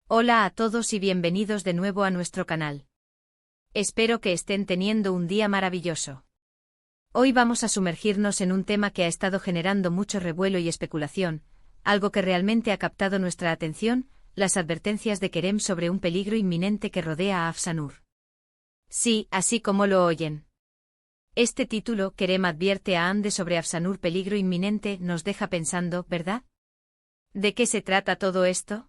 Hola a todos y bienvenidos de nuevo a nuestro canal. Espero que estén teniendo un día maravilloso. Hoy vamos a sumergirnos en un tema que ha estado generando mucho revuelo y especulación, algo que realmente ha captado nuestra atención, las advertencias de Kerem sobre un peligro inminente que rodea a Afsanur. Sí, así como lo oyen. Este título, Kerem advierte a Hande sobre Afsanur peligro inminente, nos deja pensando, ¿verdad? ¿De qué se trata todo esto?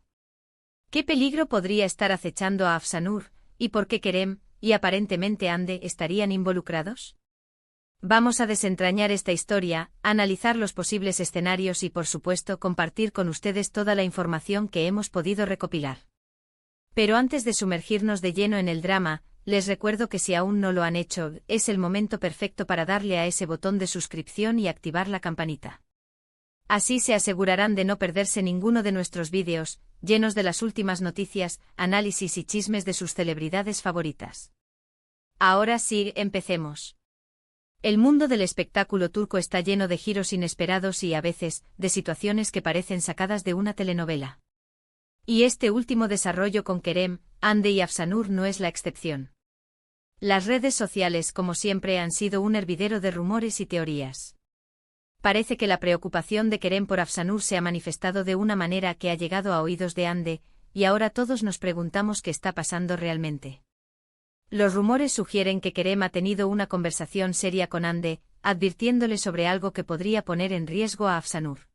¿Qué peligro podría estar acechando a Afsanur, y por qué Kerem, y aparentemente Hande, estarían involucrados? Vamos a desentrañar esta historia, analizar los posibles escenarios y por supuesto compartir con ustedes toda la información que hemos podido recopilar. Pero antes de sumergirnos de lleno en el drama, les recuerdo que si aún no lo han hecho, es el momento perfecto para darle a ese botón de suscripción y activar la campanita. Así se asegurarán de no perderse ninguno de nuestros vídeos, llenos de las últimas noticias, análisis y chismes de sus celebridades favoritas. Ahora sí, empecemos. El mundo del espectáculo turco está lleno de giros inesperados y, a veces, de situaciones que parecen sacadas de una telenovela. Y este último desarrollo con Kerem, Hande y Afsanur no es la excepción. Las redes sociales, como siempre, han sido un hervidero de rumores y teorías. Parece que la preocupación de Kerem por Afsanur se ha manifestado de una manera que ha llegado a oídos de Hande, y ahora todos nos preguntamos qué está pasando realmente. Los rumores sugieren que Kerem ha tenido una conversación seria con Hande, advirtiéndole sobre algo que podría poner en riesgo a Afsanur.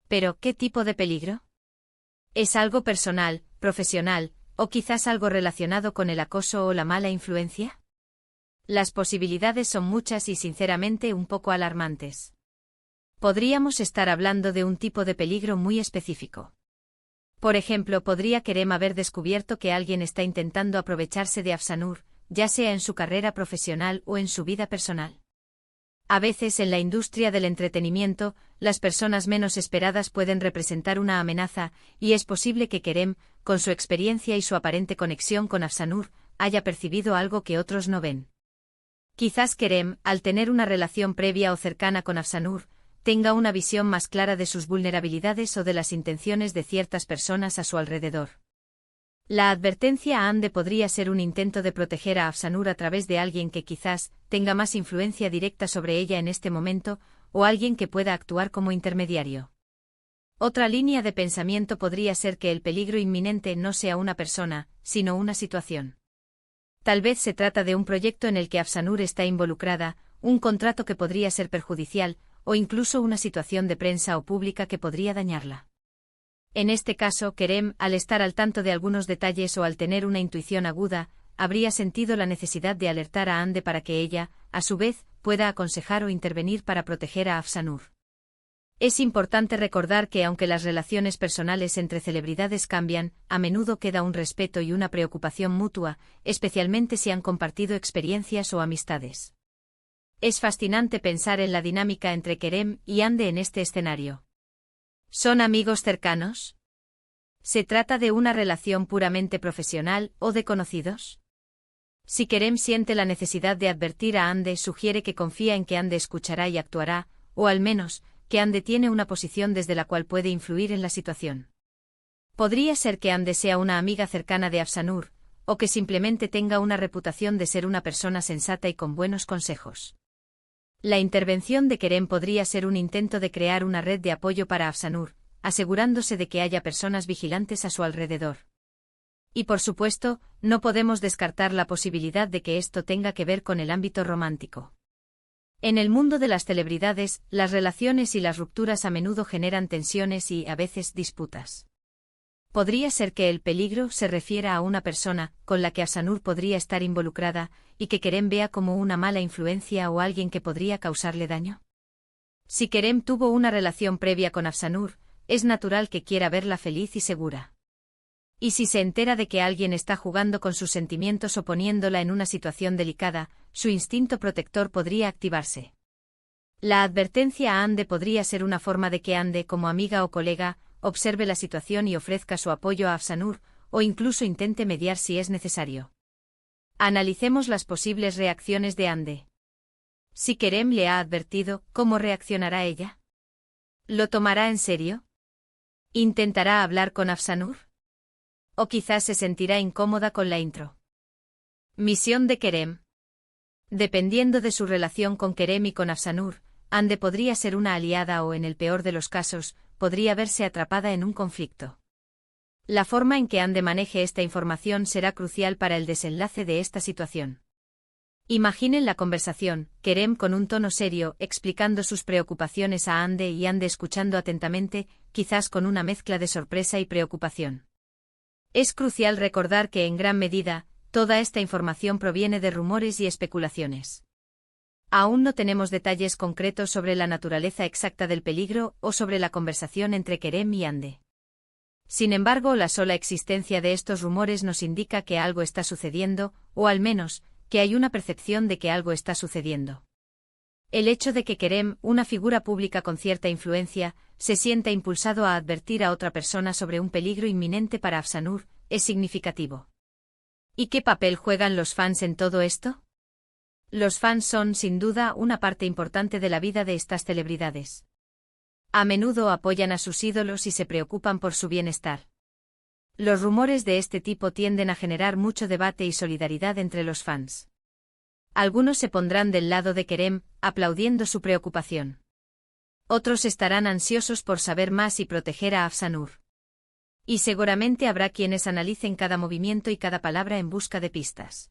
Pero, ¿qué tipo de peligro? ¿Es algo personal, profesional, o quizás algo relacionado con el acoso o la mala influencia? Las posibilidades son muchas y sinceramente un poco alarmantes. Podríamos estar hablando de un tipo de peligro muy específico. Por ejemplo, podría Kerem haber descubierto que alguien está intentando aprovecharse de Afsanur, ya sea en su carrera profesional o en su vida personal. A veces en la industria del entretenimiento, las personas menos esperadas pueden representar una amenaza, y es posible que Kerem, con su experiencia y su aparente conexión con Afsanur, haya percibido algo que otros no ven. Quizás Kerem, al tener una relación previa o cercana con Afsanur, tenga una visión más clara de sus vulnerabilidades o de las intenciones de ciertas personas a su alrededor. La advertencia a Hande podría ser un intento de proteger a Afsanur a través de alguien que quizás tenga más influencia directa sobre ella en este momento, o alguien que pueda actuar como intermediario. Otra línea de pensamiento podría ser que el peligro inminente no sea una persona, sino una situación. Tal vez se trata de un proyecto en el que Afsanur está involucrada, un contrato que podría ser perjudicial, o incluso una situación de prensa o pública que podría dañarla. En este caso, Kerem, al estar al tanto de algunos detalles o al tener una intuición aguda, habría sentido la necesidad de alertar a Hande para que ella, a su vez, pueda aconsejar o intervenir para proteger a Afsanur. Es importante recordar que aunque las relaciones personales entre celebridades cambian, a menudo queda un respeto y una preocupación mutua, especialmente si han compartido experiencias o amistades. Es fascinante pensar en la dinámica entre Kerem y Hande en este escenario. ¿Son amigos cercanos? ¿Se trata de una relación puramente profesional o de conocidos? Si Kerem siente la necesidad de advertir a Hande, sugiere que confía en que Hande escuchará y actuará, o al menos, que Hande tiene una posición desde la cual puede influir en la situación. Podría ser que Hande sea una amiga cercana de Afsanur, o que simplemente tenga una reputación de ser una persona sensata y con buenos consejos. La intervención de Kerem podría ser un intento de crear una red de apoyo para Afsanur, asegurándose de que haya personas vigilantes a su alrededor. Y por supuesto, no podemos descartar la posibilidad de que esto tenga que ver con el ámbito romántico. En el mundo de las celebridades, las relaciones y las rupturas a menudo generan tensiones y, a veces, disputas. Podría ser que el peligro se refiera a una persona con la que Afsanur podría estar involucrada y que Kerem vea como una mala influencia o alguien que podría causarle daño. Si Kerem tuvo una relación previa con Afsanur, es natural que quiera verla feliz y segura. Y si se entera de que alguien está jugando con sus sentimientos o poniéndola en una situación delicada, su instinto protector podría activarse. La advertencia a Hande podría ser una forma de que Hande, como amiga o colega, observe la situación y ofrezca su apoyo a Afsanur, o incluso intente mediar si es necesario. Analicemos las posibles reacciones de Hande. Si Kerem le ha advertido, ¿cómo reaccionará ella? ¿Lo tomará en serio? ¿Intentará hablar con Afsanur? O quizás se sentirá incómoda con la intro. Misión de Kerem. Dependiendo de su relación con Kerem y con Afsanur, Hande podría ser una aliada o, en el peor de los casos, podría verse atrapada en un conflicto. La forma en que Hande maneje esta información será crucial para el desenlace de esta situación. Imaginen la conversación, Kerem con un tono serio, explicando sus preocupaciones a Hande y Hande escuchando atentamente, quizás con una mezcla de sorpresa y preocupación. Es crucial recordar que en gran medida, toda esta información proviene de rumores y especulaciones. Aún no tenemos detalles concretos sobre la naturaleza exacta del peligro o sobre la conversación entre Kerem y Hande. Sin embargo, la sola existencia de estos rumores nos indica que algo está sucediendo, o al menos, que hay una percepción de que algo está sucediendo. El hecho de que Kerem, una figura pública con cierta influencia, se sienta impulsado a advertir a otra persona sobre un peligro inminente para Afsanur, es significativo. ¿Y qué papel juegan los fans en todo esto? Los fans son, sin duda, una parte importante de la vida de estas celebridades. A menudo apoyan a sus ídolos y se preocupan por su bienestar. Los rumores de este tipo tienden a generar mucho debate y solidaridad entre los fans. Algunos se pondrán del lado de Kerem, aplaudiendo su preocupación. Otros estarán ansiosos por saber más y proteger a Afsanur. Y seguramente habrá quienes analicen cada movimiento y cada palabra en busca de pistas.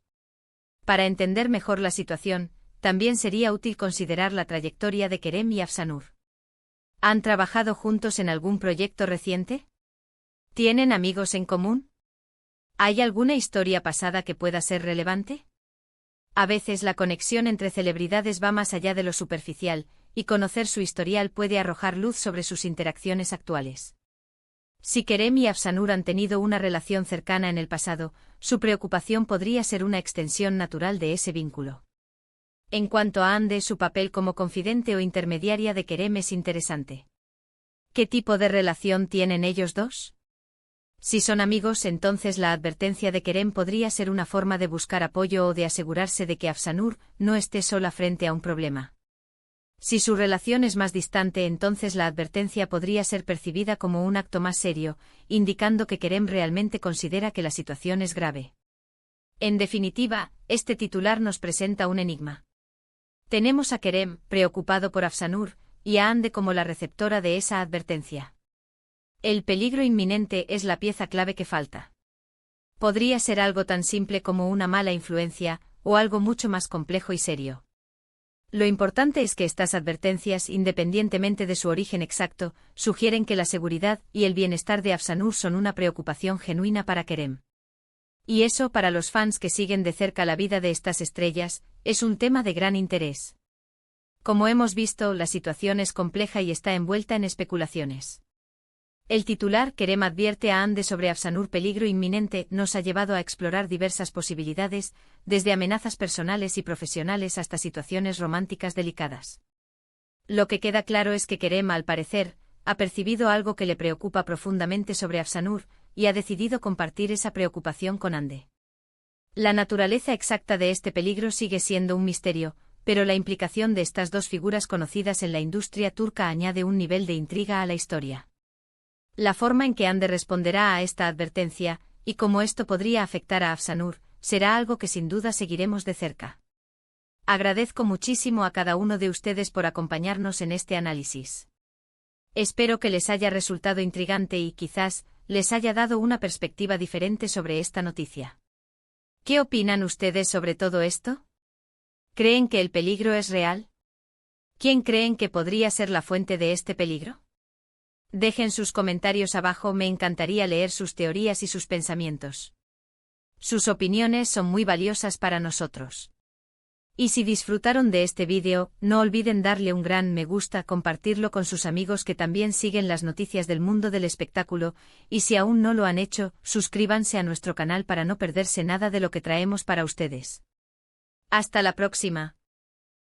Para entender mejor la situación, también sería útil considerar la trayectoria de Kerem y Afsanur. ¿Han trabajado juntos en algún proyecto reciente? ¿Tienen amigos en común? ¿Hay alguna historia pasada que pueda ser relevante? A veces la conexión entre celebridades va más allá de lo superficial, y conocer su historial puede arrojar luz sobre sus interacciones actuales. Si Kerem y Afsanur han tenido una relación cercana en el pasado, su preocupación podría ser una extensión natural de ese vínculo. En cuanto a Hande, su papel como confidente o intermediaria de Kerem es interesante. ¿Qué tipo de relación tienen ellos dos? Si son amigos, entonces la advertencia de Kerem podría ser una forma de buscar apoyo o de asegurarse de que Afsanur no esté sola frente a un problema. Si su relación es más distante, entonces la advertencia podría ser percibida como un acto más serio, indicando que Kerem realmente considera que la situación es grave. En definitiva, este titular nos presenta un enigma. Tenemos a Kerem, preocupado por Afsanur, y a Hande como la receptora de esa advertencia. El peligro inminente es la pieza clave que falta. Podría ser algo tan simple como una mala influencia, o algo mucho más complejo y serio. Lo importante es que estas advertencias, independientemente de su origen exacto, sugieren que la seguridad y el bienestar de Afsanur son una preocupación genuina para Kerem. Y eso, para los fans que siguen de cerca la vida de estas estrellas, es un tema de gran interés. Como hemos visto, la situación es compleja y está envuelta en especulaciones. El titular Kerem advierte a Hande sobre Afsanur peligro inminente nos ha llevado a explorar diversas posibilidades, desde amenazas personales y profesionales hasta situaciones románticas delicadas. Lo que queda claro es que Kerem, al parecer, ha percibido algo que le preocupa profundamente sobre Afsanur, y ha decidido compartir esa preocupación con Hande. La naturaleza exacta de este peligro sigue siendo un misterio, pero la implicación de estas dos figuras conocidas en la industria turca añade un nivel de intriga a la historia. La forma en que Hande responderá a esta advertencia, y cómo esto podría afectar a Afsanur, será algo que sin duda seguiremos de cerca. Agradezco muchísimo a cada uno de ustedes por acompañarnos en este análisis. Espero que les haya resultado intrigante y quizás les haya dado una perspectiva diferente sobre esta noticia. ¿Qué opinan ustedes sobre todo esto? ¿Creen que el peligro es real? ¿Quién creen que podría ser la fuente de este peligro? Dejen sus comentarios abajo, me encantaría leer sus teorías y sus pensamientos. Sus opiniones son muy valiosas para nosotros. Y si disfrutaron de este vídeo, no olviden darle un gran me gusta, compartirlo con sus amigos que también siguen las noticias del mundo del espectáculo, y si aún no lo han hecho, suscríbanse a nuestro canal para no perderse nada de lo que traemos para ustedes. Hasta la próxima.